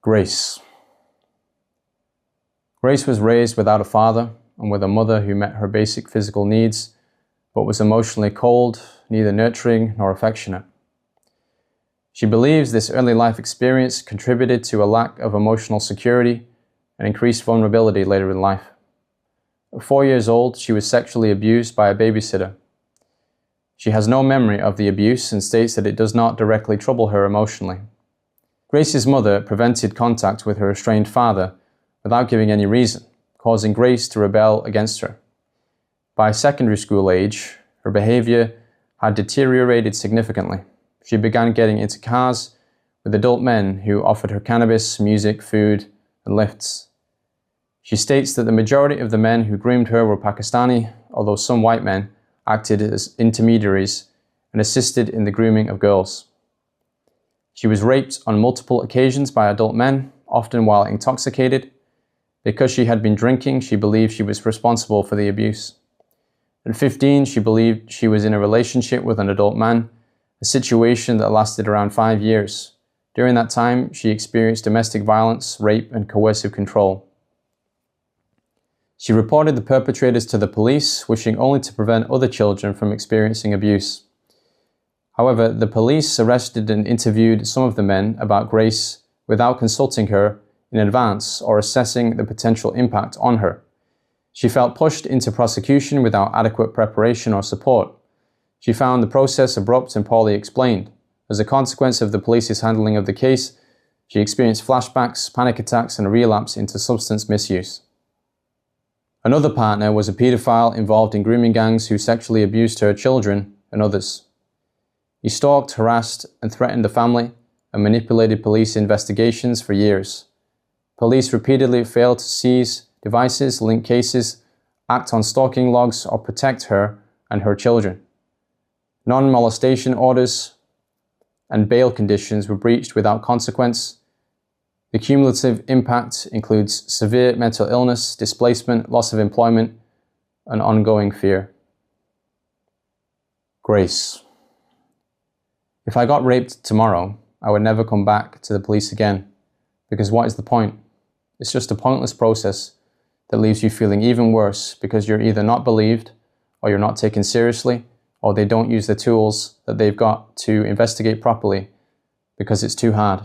Grace. Grace was raised without a father and with a mother who met her basic physical needs, but was emotionally cold, neither nurturing nor affectionate. She believes this early life experience contributed to a lack of emotional security and increased vulnerability later in life. At 4 years old, she was sexually abused by a babysitter. She has no memory of the abuse and states that it does not directly trouble her emotionally. Grace's mother prevented contact with her estranged father without giving any reason, causing Grace to rebel against her. By secondary school age, her behavior had deteriorated significantly. She began getting into cars with adult men who offered her cannabis, music, food, and lifts. She states that the majority of the men who groomed her were Pakistani, although some white men acted as intermediaries and assisted in the grooming of girls. She was raped on multiple occasions by adult men, often while intoxicated. Because she had been drinking, she believed she was responsible for the abuse. At 15, she believed she was in a relationship with an adult man, a situation that lasted around 5 years. During that time, she experienced domestic violence, rape, and coercive control. She reported the perpetrators to the police, wishing only to prevent other children from experiencing abuse. However, the police arrested and interviewed some of the men about Grace without consulting her in advance or assessing the potential impact on her. She felt pushed into prosecution without adequate preparation or support. She found the process abrupt and poorly explained. As a consequence of the police's handling of the case, she experienced flashbacks, panic attacks, and a relapse into substance misuse. Another partner was a pedophile involved in grooming gangs who sexually abused her children and others. He stalked, harassed, and threatened the family and manipulated police investigations for years. Police repeatedly failed to seize devices, link cases, act on stalking logs, or protect her and her children. Non-molestation orders and bail conditions were breached without consequence. The cumulative impact includes severe mental illness, displacement, loss of employment, and ongoing fear. Grace. If I got raped tomorrow, I would never come back to the police again, because what is the point? It's just a pointless process that leaves you feeling even worse because you're either not believed, or you're not taken seriously, or they don't use the tools that they've got to investigate properly because it's too hard.